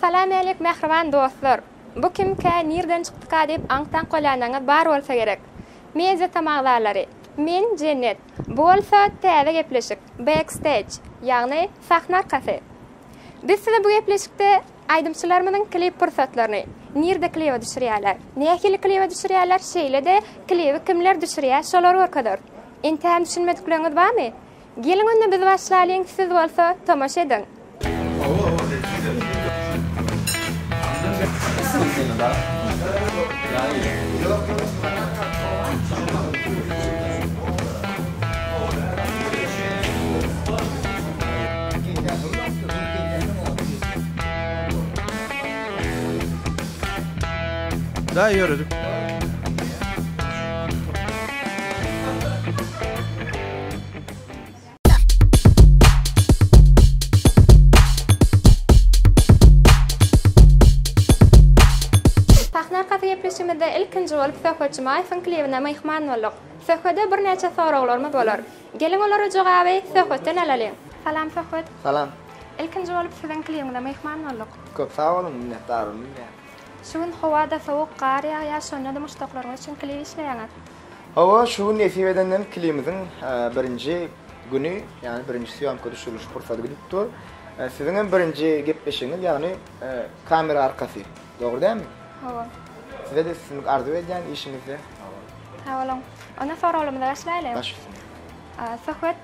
Salam aleyk mehriban dostlar. Bu kimke nerden çıktık dep aňtan qolanana bar bolsa gerek. Meze tamaqlarlary. Men Cennet. Bu bolsa täze gepleşik. Backstage, ýagny sahna arkasy. Biz size bu gepleşikde aýdymçylarymyň klip pursatlaryny, nerede klipe düşürýärler, nähili klipe düşürýärler, şeýle de klipi kimler düşürýär, şolary orkadyr. Intäm düşünmedikleriniz barmy? Gelin onda biz başlaýan, siz bolsa tamaşa edin. Da yürüdük. Sahna arkasy gepleşimizde ilkinji bolup Söhbetçi Maýysyň klibine mehman bolduk. Söhbetde bir neçe soraglarymyz bolar. Gelin olara jogaby Söhbetden alalyň. Salam Söhbet. Salam. İlkinji bolup siziň klibine mehman bolduk. Köp sağ olun, minnetdarım. Şuň howada soğuk gar ýa şonda da muştaklarymyz üçin klip işleýäňiz. Hawa şu nesip edenden klibimiziň birinji günü, yani birinji syýamka düşürüş pursaty gidipdir. Siziň birinji gepleşiňiz, ýagny kamera arkasy. Dogry dälmi? Hawa. Size de sizin arzu edýän işinizi. Hawa. Ona soraglymyza başlaýaly. Başlasın. Söhbet,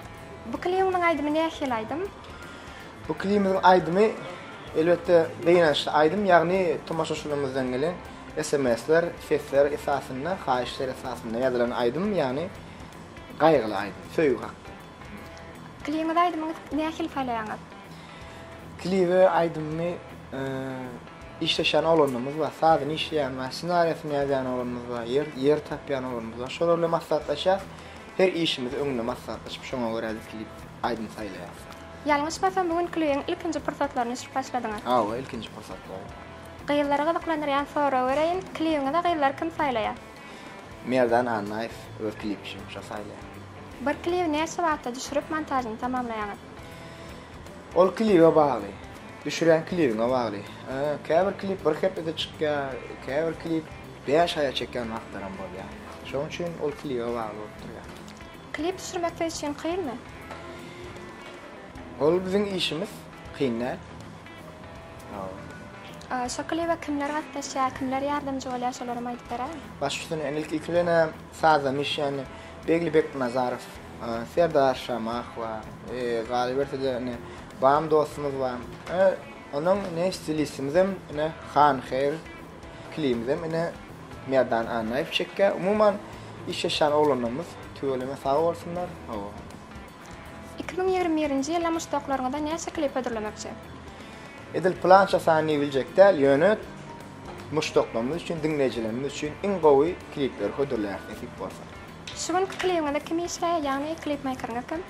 bu klibiň aýdymy nähili aýdym? Bu klibimiziň aýdymy elbette beýnäşli aýdym, ýagny tomaşaçylarymyzdan gelen SMS-ler, sesler esasında, haýyşlar esasında ýazylan aýdym, ýagny gaýgyly aýdym, söýgü hakda. Klibiň aýdymy nähili faýlaýaňyz? Klibi aýdymy işleşen olanımız var, saatini işleyen var, senaryosunu yazan olanımız var, yer tapyan olanımız var. Şolarla maslahatlaşar, her işimiz öňünde maslahatlaşıp şoňa göre klip aýdym saýlaýar. Ýalňyşmasam bugün klibin ilkinji pursatlaryny işip başladyňyz. Awa, ilkinji pursatlar. Gyýyllara gyzyklanýan sora bereýin, klibiňde gyýyllar kim saýlaýar? Merdan Annaýew öz klipçim şo saýlaýar. Bir klibi näçe wagtda düşürip montažyny tamamlaýaňyz? Ol klibe bagly. Düşüren klibine bagly. Käbir klip bir hepde çykýar, käbir klip 5 aýa çeken wagtlaram bolýar. Şoň üçin ol klibe bagly bolup durýar. Klip düşürmek üçin kynmy? Ol biziň işimiz kynlar. Şo klibe kimler gatnaşýar, kimler ýardamçy bolýar, şolary aýdyp berýär? Başçysyny ilkilene sazamış, yani Begli Beknazarow, Serdar Şamah var, galibertede bam dostumuz var. Onun ne stilistimiz ne Han Khair klibimizem ne Merdan Annaýew çekkä. Umuman işleşen olanlarymız tüýeleme sağ bolsunlar. 2021-nji ýylda muştaklaryňda näçe klip ödürlemekçi? Edil plan çasany biljekler ýönet muştaklarymyz üçin, dinleýijilerimiz üçin iň gowy klipler ödürler efik bolsa. Şuň klibiňde kim işleýär, ýagny klip makerňa kim?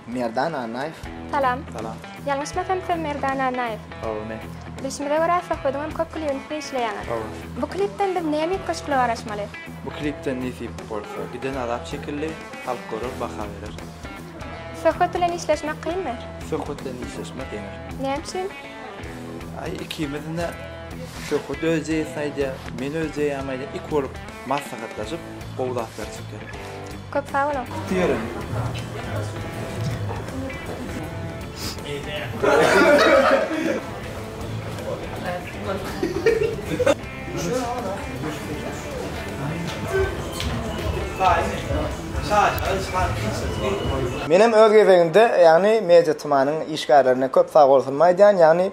Merdan Annaýew. Salam. Salam. Ýalňyşmasam sen Merdan Annaýew. Men. Bilişimde görä Söhbetden köp klipini işleýäňiz. Bu klipden biz näme köşkle garaşmaly? Bu klipden nesip bolsa, giden arap şekilli halk görür, baha verir. Söhbet bilen işleşmek kynmy? Söhbetden işleşmek eňer. Näme üçin? İkimizin de söhbet özeye saýdy, men özeye amaýda ik bolup maslahatlaşyp gowdatlar çeker. Köp sağ bolun. Diýerim. Menem öz gezegimde, yani media tymanyň işgärlerine köp sag bolsun maýdan, yani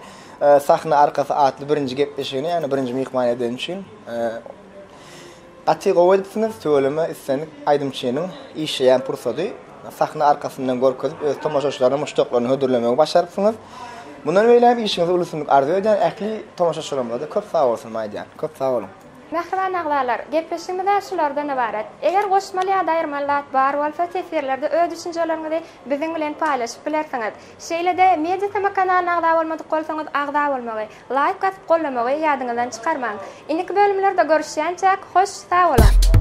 sahna arkasy atly birinji gepleşigini, yani birinji mehman eden üçin aty gowedipsiňiz, söýleme islenik aýdymçynyň işleýän pursaty sahna arkasyndan görkezip öz tomaşaçylaryny muştaklaryny hödürlemek başarypsyňyz. Bundan beýle işiňizi ulusynlyk arzu eden ähli tomaşaçylarymyza da köp sag bolsun maýdan. Köp sag bolun. Mehriban aglalar, gepleşigimizde şulardan ibaret. Eger goşmaly ýa-da aýrmalat bar bolsa, tesirlerde öz düşünjelerini biziň bilen paýlaşyp bilersiňiz. Şeýle de media tema kanalyna agda bolmadyk bolsaňyz agda bolmagy, like gasyp gollamagy ýadyňyzdan çykarmaň. Iniki bölümlerde görüşýänçä hoş, sag bolun.